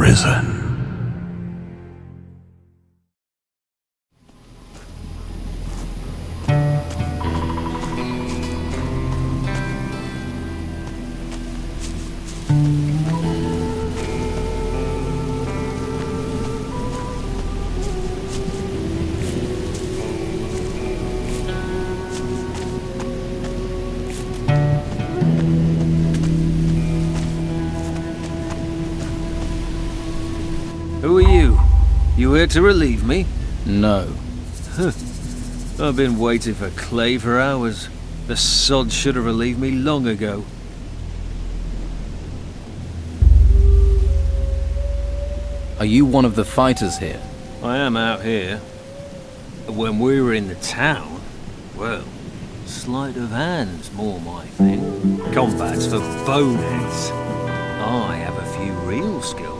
prison. Who are you? You here to relieve me? No. I've been waiting for Clay for hours. The sod should have relieved me long ago. Are you one of the fighters here? I am out here. When we were in the town, well, sleight of hand's more my thing. Combat's for boneheads. I have a few real skills.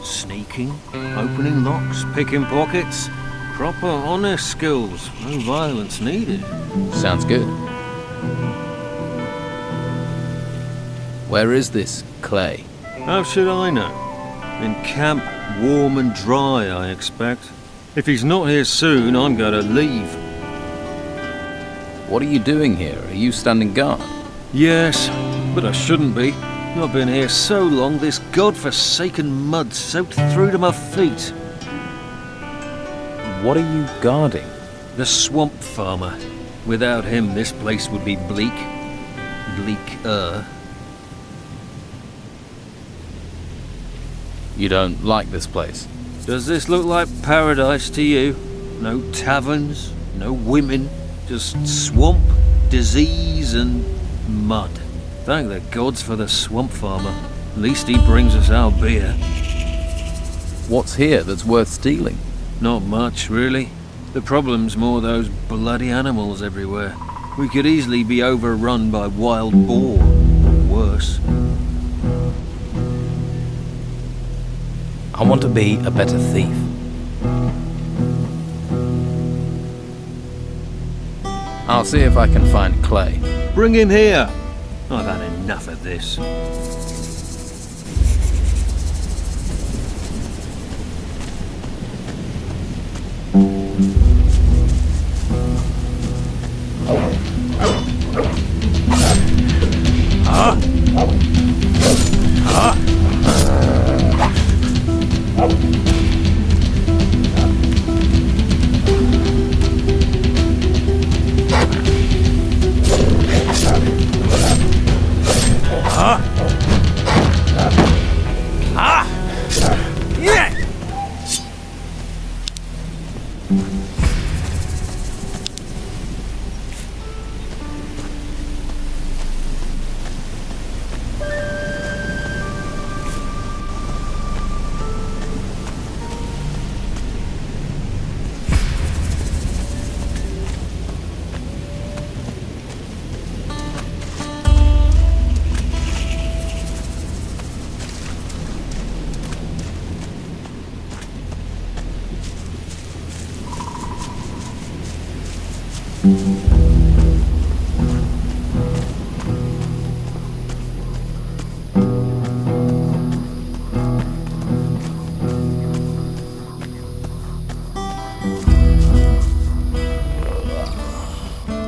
Sneaking, opening locks, picking pockets. Proper honest skills, no violence needed. Sounds good. Where is this Clay? How should I know? In camp, warm and dry, I expect. If he's not here soon, I'm gonna leave. What are you doing here? Are you standing guard? Yes, but I shouldn't be. I've been here so long, this godforsaken mud soaked through to my feet. What are you guarding? The swamp farmer. Without him, this place would be bleak. Bleaker. You don't like this place? Does this look like paradise to you? No taverns, no women, just swamp, disease and mud. Thank the gods for the swamp farmer. At least he brings us our beer. What's here that's worth stealing? Not much, really. The problem's more those bloody animals everywhere. We could easily be overrun by wild boar, or worse. I want to be a better thief. I'll see if I can find Clay. Bring him here! I've had enough of this.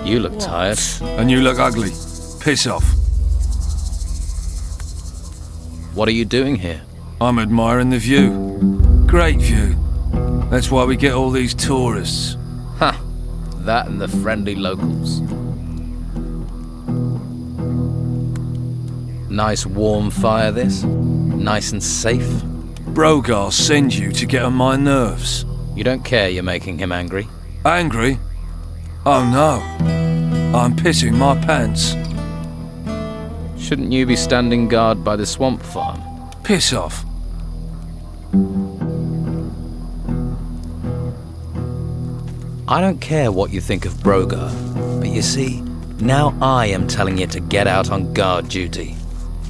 You look tired. And you look ugly. Piss off. What are you doing here? I'm admiring the view. Great view. That's why we get all these tourists. Ha! That and the friendly locals. Nice warm fire this. Nice and safe. Brogar sends you to get on my nerves. You don't care you're making him angry? Angry? Oh no. I'm pissing my pants. Shouldn't you be standing guard by the swamp farm? Piss off. I don't care what you think of Brogar, but you see, now I am telling you to get out on guard duty.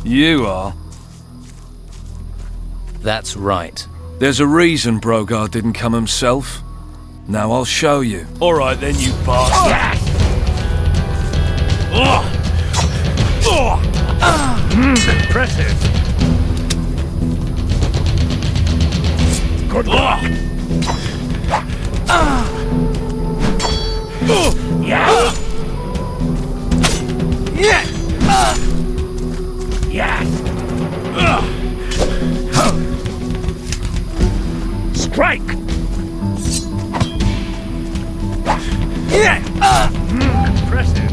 You are? That's right. There's a reason Brogar didn't come himself. Now I'll show you. All right then, you bastard. Impressive. Good luck. Yeah. Yeah. Yeah. Strike. Yeah. Impressive.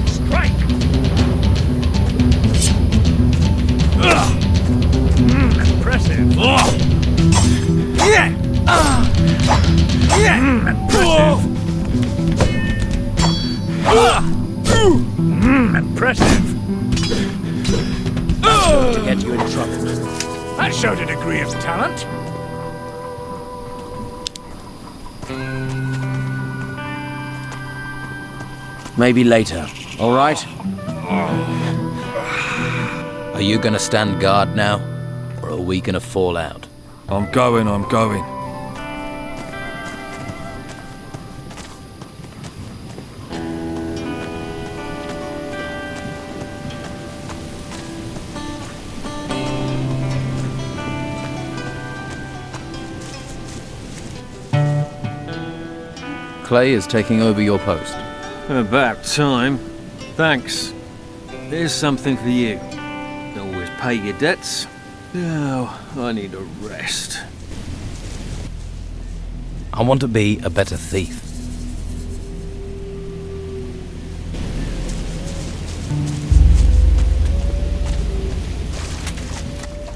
Strike. Impressive. Yeah. Yeah. Impressive. Impressive. To get you in trouble. That showed a degree of talent. Maybe later, all right? Are you gonna stand guard now, or are we gonna fall out? I'm going. Clay is taking over your post. About time. Thanks. Here's something for you. Always pay your debts. Now, I need a rest. I want to be a better thief.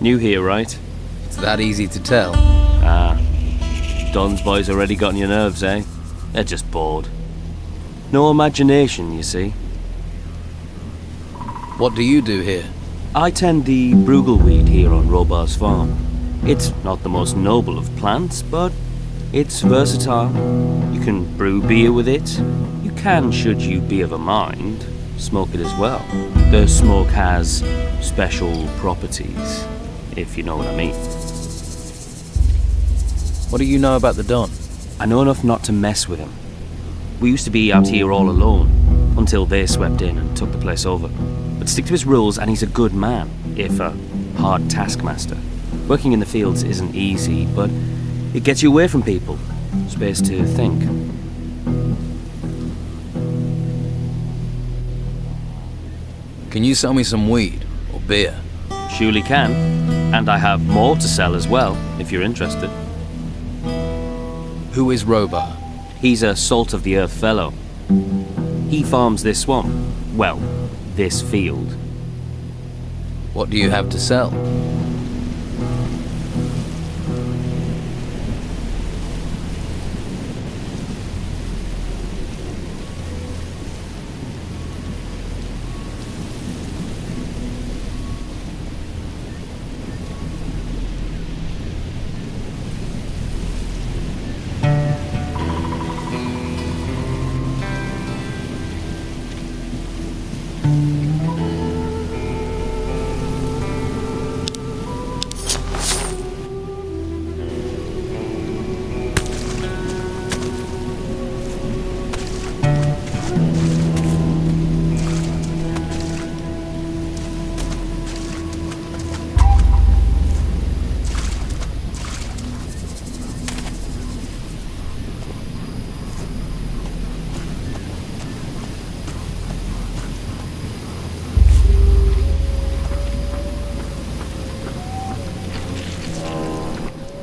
New here, right? It's that easy to tell. Ah. Don's boys already got on your nerves, eh? They're just bored. No imagination, you see. What do you do here? I tend the brugelweed here on Robart's farm. It's not the most noble of plants, but it's versatile. You can brew beer with it. You can, should you be of a mind, smoke it as well. The smoke has special properties, if you know what I mean. What do you know about the Don? I know enough not to mess with him. We used to be out here all alone, until they swept in and took the place over. But stick to his rules and he's a good man, if a hard taskmaster. Working in the fields isn't easy, but it gets you away from people. Space to think. Can you sell me some weed or beer? Surely can. And I have more to sell as well, if you're interested. Who is Robart? He's a salt-of-the-earth fellow. He farms this swamp. Well, this field. What do you have to sell?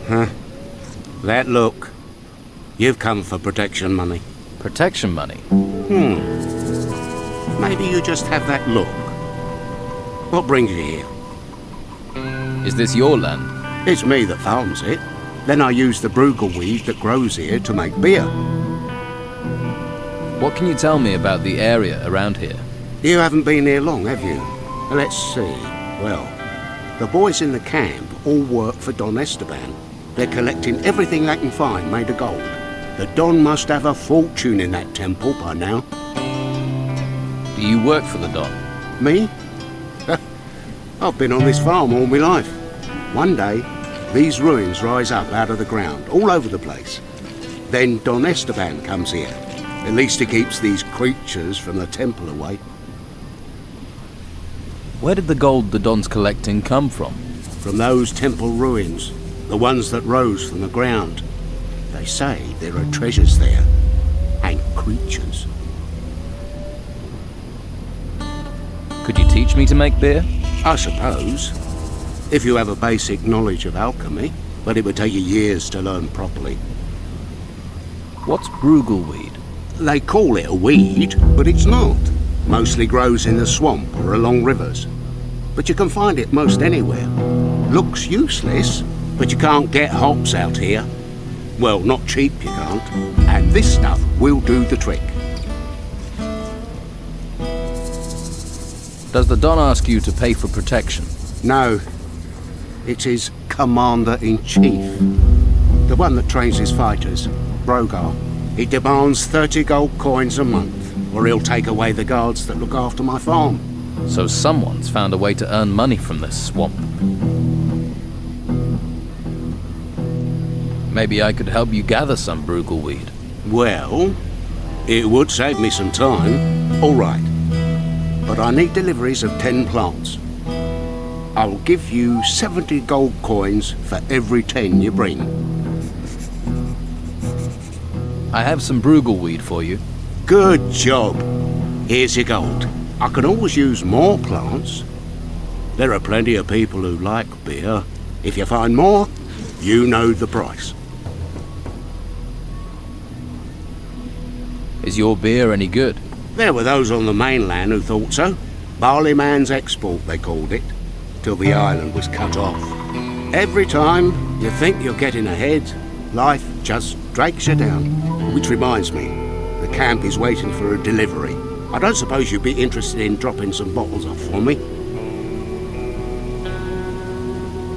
Huh? That look. You've come for protection money. Protection money? Maybe you just have that look. What brings you here? Is this your land? It's me that farms it. Then I use the brugelweed that grows here to make beer. What can you tell me about the area around here? You haven't been here long, have you? Let's see. Well, the boys in the camp all work for Don Esteban. They're collecting everything they can find made of gold. The Don must have a fortune in that temple by now. Do you work for the Don? Me? I've been on this farm all my life. One day, these ruins rise up out of the ground, all over the place. Then Don Esteban comes here. At least he keeps these creatures from the temple away. Where did the gold the Don's collecting come from? from those temple ruins, the ones that rose from the ground. They say there are treasures there, and creatures. Could you teach me to make beer? I suppose, if you have a basic knowledge of alchemy, but it would take you years to learn properly. What's bruggelweed? They call it a weed, but it's not. Mostly grows in the swamp or along rivers. But you can find it most anywhere. Looks useless, but you can't get hops out here. Well, not cheap you can't. And this stuff will do the trick. Does the Don ask you to pay for protection? No. It's his Commander-in-Chief. The one that trains his fighters, Brogar. He demands 30 gold coins a month, or he'll take away the guards that look after my farm. So someone's found a way to earn money from this swamp. Maybe I could help you gather some bruggelweed. Well, it would save me some time. All right. But I need deliveries of 10 plants. I'll give you 70 gold coins for every 10 you bring. I have some bruggelweed for you. Good job. Here's your gold. I can always use more plants. There are plenty of people who like beer. If you find more, you know the price. Is your beer any good? There were those on the mainland who thought so. Barleyman's export, they called it, till the island was cut off. Every time you think you're getting ahead, life just drags you down. Which reminds me, the camp is waiting for a delivery. I don't suppose you'd be interested in dropping some bottles off for me?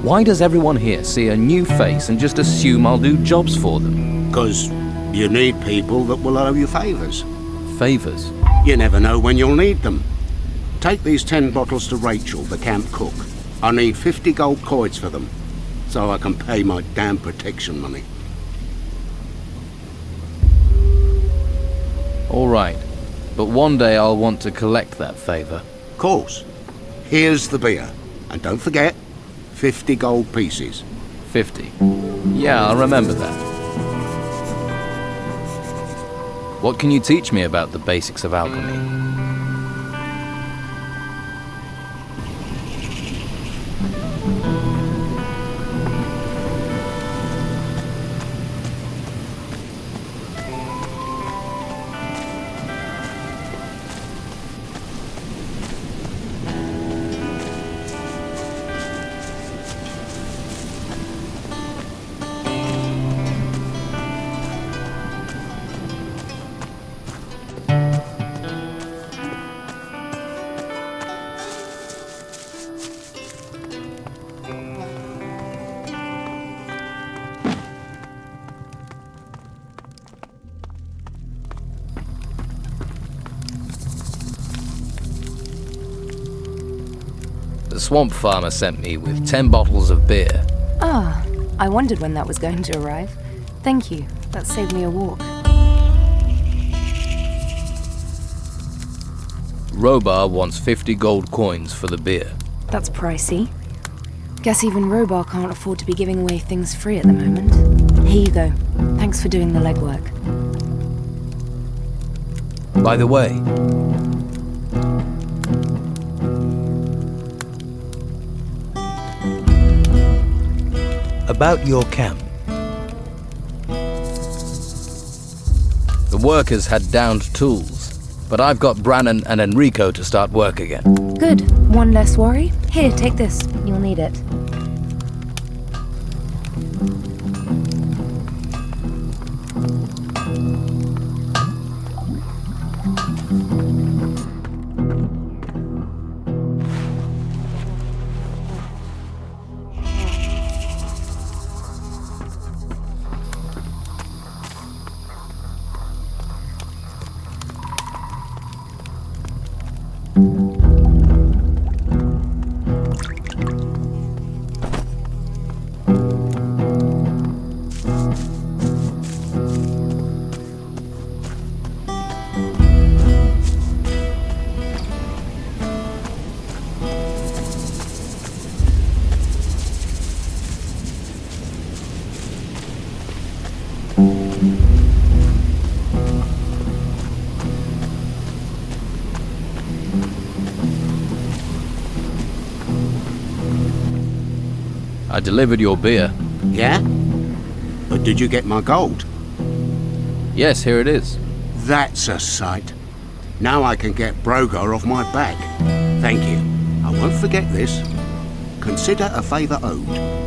Why does everyone here see a new face and just assume I'll do jobs for them? Because you need people that will owe you favours. Favors? You never know when you'll need them. Take these 10 bottles to Rachel, the camp cook. I need 50 gold coins for them, so I can pay my damn protection money. All right, but one day I'll want to collect that favor. Of course. Here's the beer. And don't forget, 50 gold pieces. 50. Yeah, I'll remember that. What can you teach me about the basics of alchemy? The swamp farmer sent me with 10 bottles of beer. Ah, I wondered when that was going to arrive. Thank you. That saved me a walk. Robar wants 50 gold coins for the beer. That's pricey. Guess even Robar can't afford to be giving away things free at the moment. Here you go. Thanks for doing the legwork. By the way, about your camp. The workers had downed tools, but I've got Brannon and Enrico to start work again. Good. One less worry. Here, take this. You'll need it. I delivered your beer. Yeah? But did you get my gold? Yes, here it is. That's a sight. Now I can get Brogar off my back. Thank you. I won't forget this. Consider a favour owed.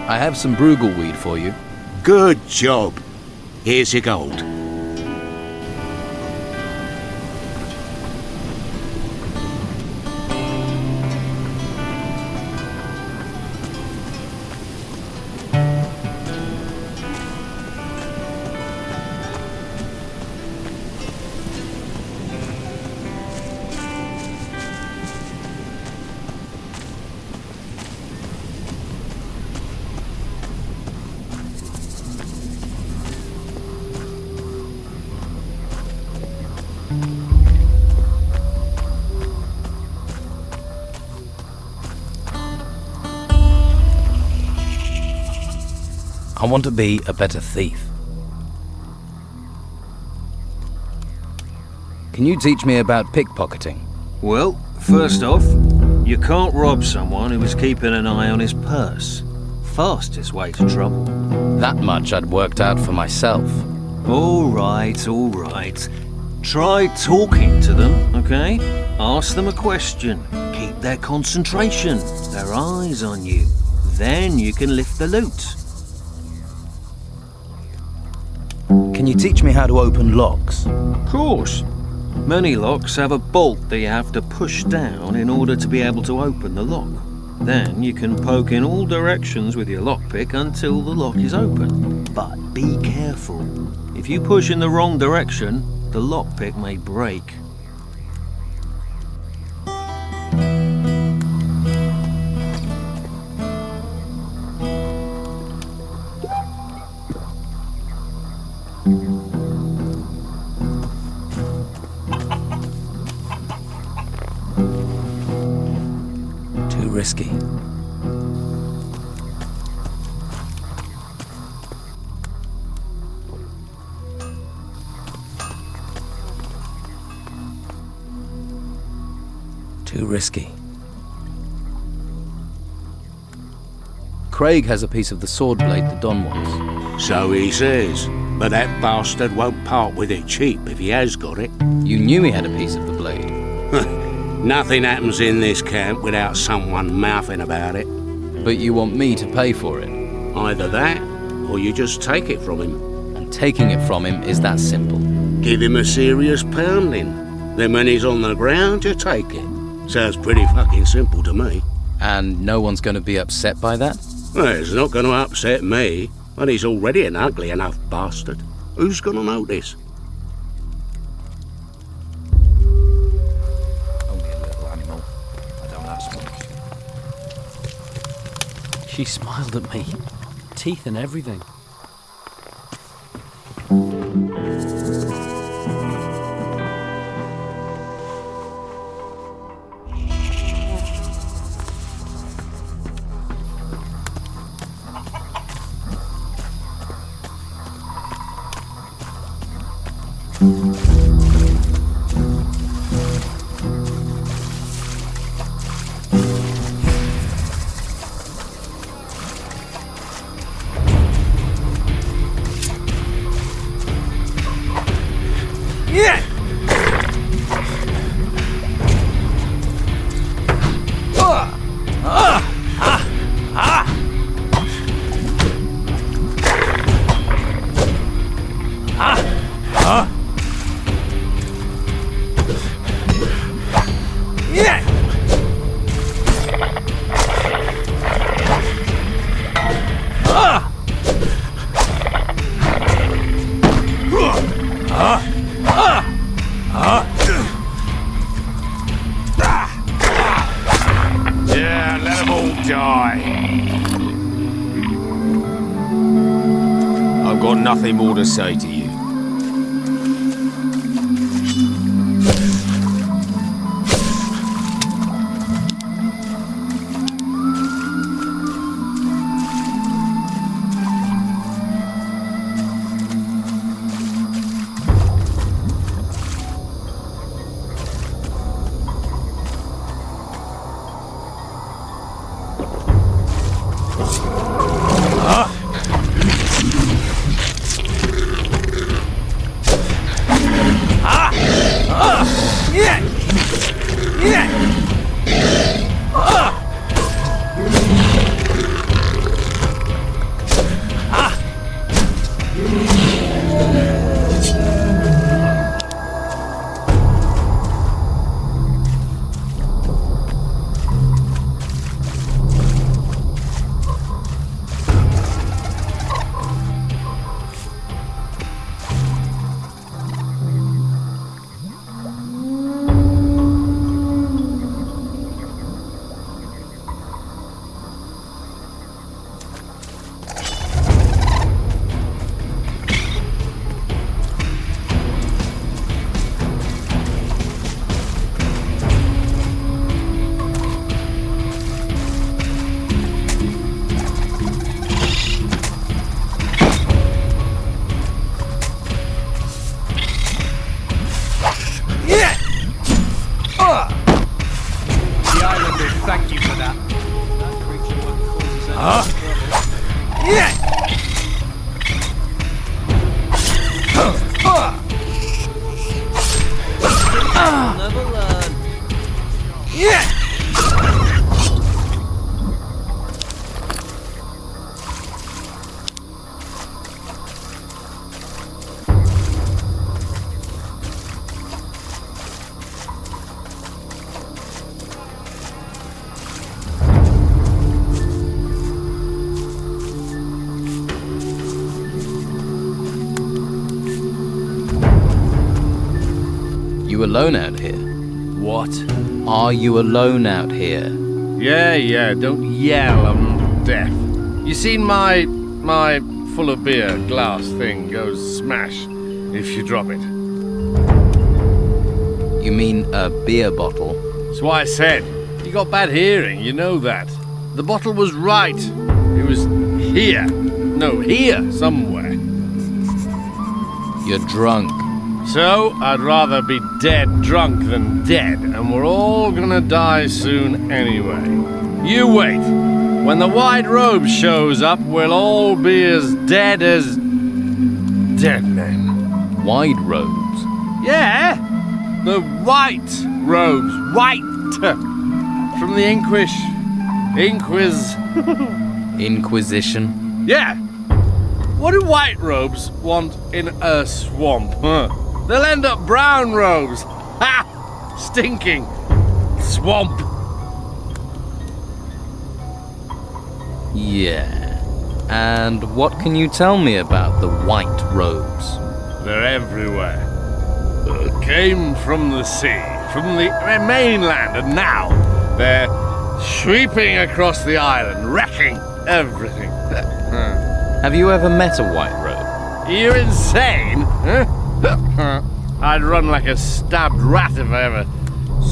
I have some Brugelweed for you. Good job. Here's your gold. I want to be a better thief. Can you teach me about pickpocketing? Well, first off, you can't rob someone who is keeping an eye on his purse. Fastest way to trouble. That much I'd worked out for myself. All right, all right. Try talking to them, okay? Ask them a question. Keep their concentration, their eyes on you. Then you can lift the loot. Can you teach me how to open locks? Of course. Many locks have a bolt that you have to push down in order to be able to open the lock. Then you can poke in all directions with your lockpick until the lock is open. But be careful. If you push in the wrong direction, the lockpick may break. Risky. Too risky. Craig has a piece of the sword blade the Don wants. So he says, but that bastard won't part with it cheap if he has got it. You knew he had a piece of the blade. Nothing happens in this camp without someone mouthing about it. But you want me to pay for it? Either that, or you just take it from him. And taking it from him is that simple. Give him a serious pounding. Then when he's on the ground, you take it. Sounds pretty fucking simple to me. And no one's going to be upset by that? Well, it's not going to upset me, but he's already an ugly enough bastard. Who's going to notice? She smiled at me, teeth and everything. Yeah, let them all die. I've got nothing more to say to you. You alone out here? What? Are you alone out here? Yeah, don't yell, I'm deaf. You seen my full of beer glass thing goes smash if you drop it. You mean a beer bottle? That's why I said, you got bad hearing, you know that. The bottle was right. It was here. No, here somewhere. You're drunk. So, I'd rather be dead drunk than dead, and we're all gonna die soon anyway. You wait. When the white robe shows up, we'll all be as dead dead men. White robes? Yeah, the white robes. White! From the Inquisition? Yeah. What do white robes want in a swamp? Huh? They'll end up brown robes. Ha! Stinking swamp. Yeah. And what can you tell me about the white robes? They're everywhere. Came from the sea, from the mainland, and now they're sweeping across the island, wrecking everything. Have you ever met a white robe? Are you insane? Huh? I'd run like a stabbed rat if I ever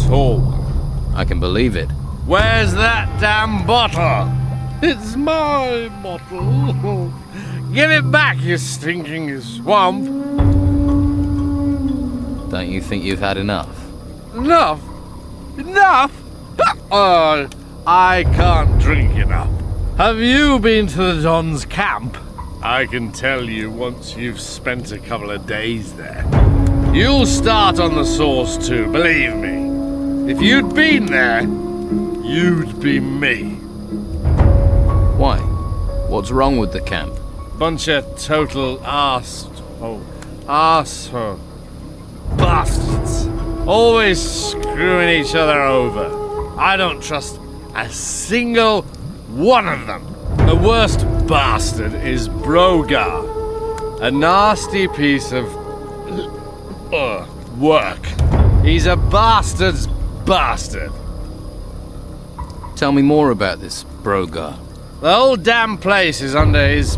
saw one. I can believe it. Where's that damn bottle? It's my bottle. Give it back, you stinking swamp. Don't you think you've had enough? Enough? Enough? Oh, I can't drink enough. Have you been to the Don's camp? I can tell you once you've spent a couple of days there. You'll start on the sauce too, believe me. If you'd been there, you'd be me. Why? What's wrong with the camp? Bunch of total bastards. Always screwing each other over. I don't trust a single one of them. The worst bastard is Brogar. A nasty piece of work. He's a bastard's bastard. Tell me more about this Brogar. The whole damn place is under his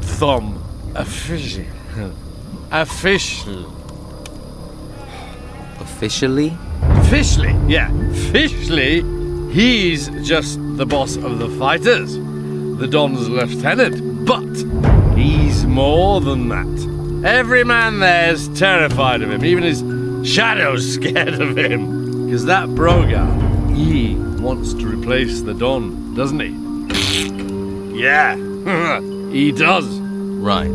thumb. Officially? Officially, yeah. Officially, he's just the boss of the fighters. The Don's lieutenant. But he's more than that. Every man there's terrified of him. Even his shadow's scared of him. Because that Brogar, he wants to replace the Don, doesn't he? Yeah, he does. Right.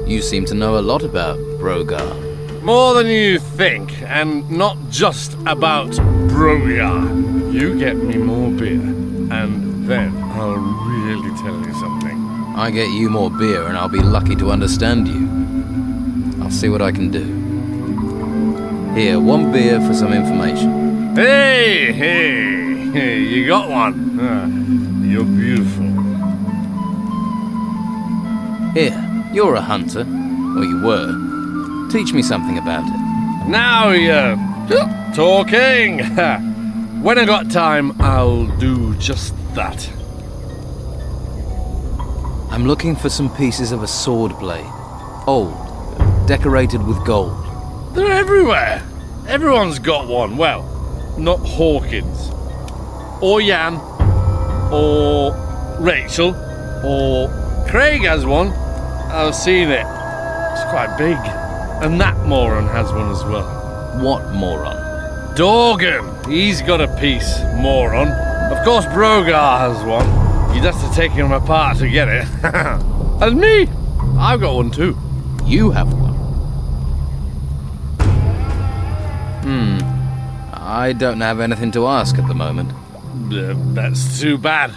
You seem to know a lot about Brogar. More than you think, and not just about Brogar. You get me more beer, and then I'll really tell you something. I get you more beer and I'll be lucky to understand you. I'll see what I can do. Here, 1 beer for some information. Hey, you got one. You're beautiful. Here, you're a hunter, or you were. Teach me something about it. Now you're talking. When I got time, I'll do just that. I'm looking for some pieces of a sword blade. Old, decorated with gold. They're everywhere. Everyone's got one. Well, not Hawkins. Or Jan. Or Rachel. Or Craig has one. I've seen it. It's quite big. And that moron has one as well. What moron? Dorgan. He's got a piece, moron. Of course Brogar has one. You'd have to take him apart to get it. And me. I've got one too. You have one? I don't have anything to ask at the moment. That's too bad.